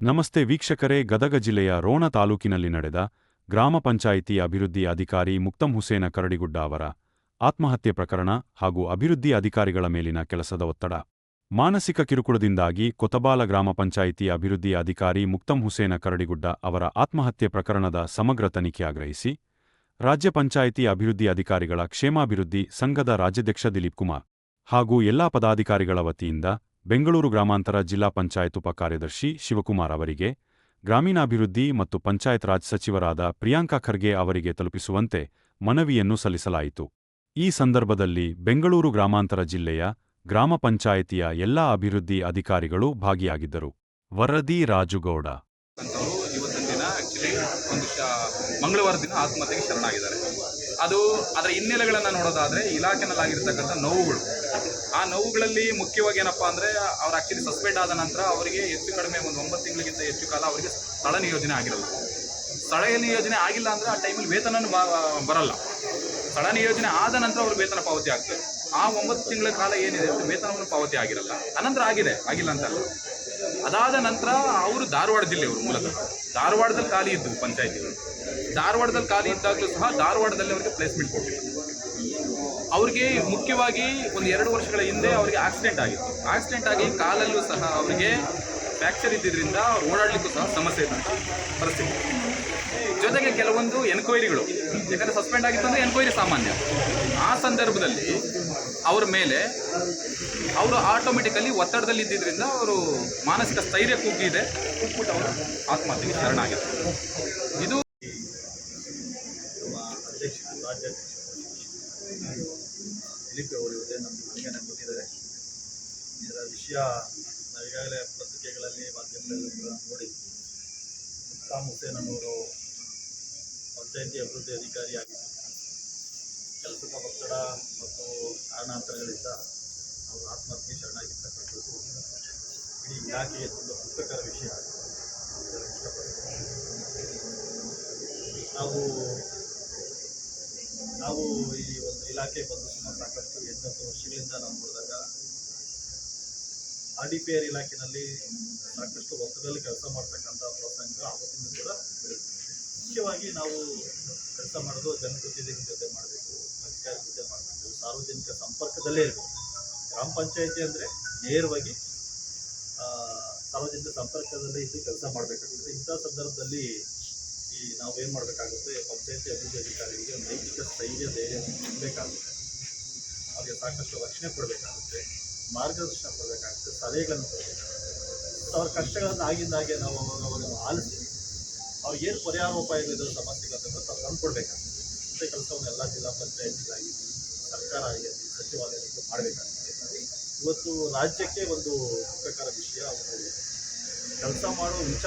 ನಮಸ್ತೆ ವೀಕ್ಷಕರೇ, ಗದಗ ಜಿಲ್ಲೆಯ ರೋಣ ತಾಲೂಕಿನಲ್ಲಿ ನಡೆದ ಗ್ರಾಮ ಪಂಚಾಯಿತಿ ಅಭಿವೃದ್ಧಿ ಅಧಿಕಾರಿ ಮುಕ್ತಂ ಹುಸೇನ ಕರಡಿಗುಡ್ಡ ಅವರ ಆತ್ಮಹತ್ಯೆ ಪ್ರಕರಣ ಹಾಗೂ ಅಭಿವೃದ್ಧಿ ಅಧಿಕಾರಿಗಳ ಮೇಲಿನ ಕೆಲಸದ ಒತ್ತಡ. ಮಾನಸಿಕ ಕಿರುಕುಳದಿಂದಾಗಿ ಕೊತಬಾಲ ಗ್ರಾಮ ಪಂಚಾಯಿತಿ ಅಭಿವೃದ್ಧಿ ಅಧಿಕಾರಿ ಮುಕ್ತಂ ಹುಸೇನ ಕರಡಿಗುಡ್ಡ ಅವರ ಆತ್ಮಹತ್ಯೆ ಪ್ರಕರಣದ ಸಮಗ್ರ ತನಿಖೆ ಆಗ್ರಹಿಸಿ ರಾಜ್ಯ ಪಂಚಾಯಿತಿ ಅಭಿವೃದ್ಧಿ ಅಧಿಕಾರಿಗಳ ಕ್ಷೇಮಾಭಿವೃದ್ಧಿ ಸಂಘದ ರಾಜ್ಯಾಧ್ಯಕ್ಷ ದಿಲೀಪ್ ಕುಮಾರ್ ಹಾಗೂ ಎಲ್ಲಾ ಪದಾಧಿಕಾರಿಗಳ ವತಿಯಿಂದ ಬೆಂಗಳೂರು ಗ್ರಾಮಾಂತರ ಜಿಲ್ಲಾ ಪಂಚಾಯತ್ ಉಪ ಕಾರ್ಯದರ್ಶಿ ಶಿವಕುಮಾರ್ ಅವರಿಗೆ, ಗ್ರಾಮೀಣಾಭಿವೃದ್ಧಿ ಮತ್ತು ಪಂಚಾಯತ್ ರಾಜ್ ಸಚಿವರಾದ ಪ್ರಿಯಾಂಕಾ ಖರ್ಗೆ ಅವರಿಗೆ ತಲುಪಿಸುವಂತೆ ಮನವಿಯನ್ನು ಸಲ್ಲಿಸಲಾಯಿತು. ಈ ಸಂದರ್ಭದಲ್ಲಿ ಬೆಂಗಳೂರು ಗ್ರಾಮಾಂತರ ಜಿಲ್ಲೆಯ ಗ್ರಾಮ ಪಂಚಾಯಿತಿಯ ಎಲ್ಲಾ ಅಭಿವೃದ್ಧಿ ಅಧಿಕಾರಿಗಳು ಭಾಗಿಯಾಗಿದ್ದರು. ವರದಿ ರಾಜುಗೌಡ. ಮಂಗಳವಾರ ದಿನ ಆತ್ಮಹತ್ಯೆಗೆ ಶರಣಾಗಿದ್ದಾರೆ. ಅದರ ಹಿನ್ನೆಲೆಗಳನ್ನು ನೋಡೋದಾದರೆ ಇಲಾಖೆನಲ್ಲಾಗಿರ್ತಕ್ಕಂಥ ನೋವುಗಳು, ಆ ನೋವುಗಳಲ್ಲಿ ಮುಖ್ಯವಾಗಿ ಏನಪ್ಪ ಅಂದರೆ ಅವ್ರು ಆ್ಯಕ್ಚುಲಿ ಸಸ್ಪೆಂಡ್ ಆದ ನಂತರ ಅವರಿಗೆ ಹೆಚ್ಚು ಕಡಿಮೆ ಒಂದು 9 ತಿಂಗಳಿಗಿಂತ ಹೆಚ್ಚು ಕಾಲ ಅವರಿಗೆ ಸ್ಥಳ ನಿಯೋಜನೆ ಆಗಿರಲ್ಲ. ಸ್ಥಳ ನಿಯೋಜನೆ ಆಗಿಲ್ಲ ಅಂದರೆ ಆ ಟೈಮಲ್ಲಿ ವೇತನನೂ ಬರಲ್ಲ. ಸ್ಥಳ ನಿಯೋಜನೆ ಆದ ನಂತರ ಅವ್ರಿಗೆ ವೇತನ ಪಾವತಿ ಆಗ್ತದೆ. ಆ 9 ತಿಂಗಳ ಕಾಲ ಏನಿದೆ ವೇತನವನ್ನು ಪಾವತಿ ಆಗಿರಲ್ಲ. ಅನಂತರ ಆಗಿಲ್ಲ ಅಂತಲ್ಲ. ಅದಾದ ನಂತರ ಅವರು ಧಾರವಾಡ ಜಿಲ್ಲೆಯವರು, ಮೂಲತಃ ಧಾರವಾಡದಲ್ಲಿ ಖಾಲಿ ಇದ್ದವು ಪಂಚಾಯಿತಿಗಳು. ಧಾರವಾಡದಲ್ಲಿ ಖಾಲಿ ಇದ್ದಾಗಲೂ ಸಹ ಧಾರವಾಡದಲ್ಲಿ ಅವರಿಗೆ ಪ್ಲೇಸ್ಮೆಂಟ್ ಕೊಟ್ಟಿಲ್ಲ. ಅವ್ರಿಗೆ ಮುಖ್ಯವಾಗಿ ಒಂದು 2 ವರ್ಷಗಳ ಹಿಂದೆ ಅವರಿಗೆ ಆಕ್ಸಿಡೆಂಟ್ ಆಗಿತ್ತು. ಆಕ್ಸಿಡೆಂಟ್ ಆಗಿ ಕಾಲಲ್ಲೂ ಸಹ ಅವರಿಗೆ ಫ್ರ್ಯಾಕ್ಚರ್ ಇದ್ದಿದ್ದರಿಂದ ಅವ್ರು ಓಡಾಡಲಿಕ್ಕೂ ಸಹ ಸಮಸ್ಯೆ ಇದ್ದಂಥ ಪರಿಸ್ಥಿತಿ. ಜೊತೆಗೆ ಕೆಲವೊಂದು ಎನ್ಕ್ವೈರಿಗಳು, ಯಾಕಂದರೆ ಸಸ್ಪೆಂಡ್ ಆಗಿತ್ತು ಅಂದರೆ ಎನ್ಕ್ವೈರಿ ಸಾಮಾನ್ಯ. ಆ ಸಂದರ್ಭದಲ್ಲಿ ಅವರ ಮೇಲೆ ಅವರು ಆಟೋಮೆಟಿಕಲಿ ಒತ್ತಡದಲ್ಲಿ ಇದ್ದಿದ್ದರಿಂದ ಅವರು ಮಾನಸಿಕ ಸ್ಥೈರ್ಯ ಕುಗ್ಗಿಬಿಟ್ಟು ಅವರು ಆತ್ಮಹತ್ಯೆಗೆ ಶರಣಾಗಿದ್ದಾರೆ. ಇದು ದಿಲೀಪ್ ಅವರು ಇವತ್ತೇ ನಮಗೆ ಕೊಟ್ಟಿದ್ದಾರೆ. ಇದರ ವಿಷಯ ನಾವು ಈಗಾಗಲೇ ಪತ್ರಿಕೆಗಳಲ್ಲಿ ಮಾಧ್ಯಮಗಳಲ್ಲಿ ನೋಡಿ, ಮುಕ್ತಾಂ ಹುಸೇನ್ ಅನ್ನೋರು ಪಂಚಾಯಿತಿ ಅಭಿವೃದ್ಧಿ ಅಧಿಕಾರಿಯಾಗಿದ್ದು ಕೆಲಸದ ಒತ್ತಡ ಮತ್ತು ಕಾರಣಾಂತರಗಳಿಂದ ಅವರು ಆತ್ಮಹತ್ಯೆ ಶರಣಾಗಿರ್ತಕ್ಕಂಥದ್ದು ಇಡೀ ಇಲಾಖೆಗೆ ತುಂಬ ದುಃಖಕರ ವಿಷಯ. ನಾವು ಈ ಒಂದು ಇಲಾಖೆ ಬಂದು ಸುಮಾರು ಸಾಕಷ್ಟು 8 ವರ್ಷಗಳಿಂದ ನಾವು ನೋಡಿದಾಗ RDPR ಇಲಾಖೆಯಲ್ಲಿ ಸಾಕಷ್ಟು ಒತ್ತಡದಲ್ಲಿ ಕೆಲಸ ಮಾಡ್ತಕ್ಕಂಥ ಪ್ರಸಂಗ ಆವತ್ತಿಂದ ಕೂಡ ಮುಖ್ಯವಾಗಿ ನಾವು ಕೆಲಸ ಮಾಡೋದು ಜನಪ್ರತಿನಿಧಿಗಳ ಜೊತೆ ಮಾಡಬೇಕು, ಅಧಿಕಾರಿ ಜೊತೆ ಮಾಡಬೇಕು, ಸಾರ್ವಜನಿಕ ಸಂಪರ್ಕದಲ್ಲೇ ಇರಬೇಕು. ಗ್ರಾಮ ಪಂಚಾಯಿತಿ ಅಂದರೆ ನೇರವಾಗಿ ಸಾರ್ವಜನಿಕ ಸಂಪರ್ಕದಲ್ಲೇ ಇದ್ದು ಕೆಲಸ ಮಾಡಬೇಕಾಗುತ್ತೆ. ಇಂಥ ಸಂದರ್ಭದಲ್ಲಿ ನಾವೇನು ಮಾಡಬೇಕಾಗುತ್ತೆ, ಪಂಚಾಯಿತಿ ಅಭಿವೃದ್ಧಿ ಅಧಿಕಾರಿಗಳಿಗೆ ನೈತಿಕ ಸ್ಥೈರ್ಯ ಧೈರ್ಯವನ್ನು ನೀಡಬೇಕಾಗುತ್ತೆ. ಅವರಿಗೆ ಸಾಕಷ್ಟು ರಕ್ಷಣೆ ಕೊಡಬೇಕಾಗುತ್ತೆ, ಮಾರ್ಗದರ್ಶನ ಕೊಡಬೇಕಾಗುತ್ತೆ, ಸಲಹೆಗಳನ್ನು ಕೊಡಬೇಕಾಗುತ್ತೆ. ಅವ್ರ ಕಷ್ಟಗಳನ್ನು ಆಗಿಂದಾಗೆ ನಾವು ಅವರನ್ನು ಆಲಿಸಿ ಅವ್ರಿಗೆ ಏನು ಪರಿಹಾರೋಪಾಯಗಳಿರೋ ಸಮಸ್ಯೆಗಳನ್ನು ತಾವು ತಂದುಕೊಡ್ಬೇಕಾಗುತ್ತೆ. ಇಂಥ ಕೆಲಸವನ್ನು ಎಲ್ಲ ಜಿಲ್ಲಾ ಪಂಚಾಯಿತಿಗಳಾಗಿ, ಸರ್ಕಾರ ಆಗಿ, ಸಚಿವಾಲಯದಲ್ಲಿ ಮಾಡಬೇಕಾಗುತ್ತೆ. ಇವತ್ತು ರಾಜ್ಯಕ್ಕೆ ಒಂದು ದುಃಖಕರ ವಿಷಯ, ಅವರು ಕೆಲಸ ಮಾಡೋ ವಿಚಾರ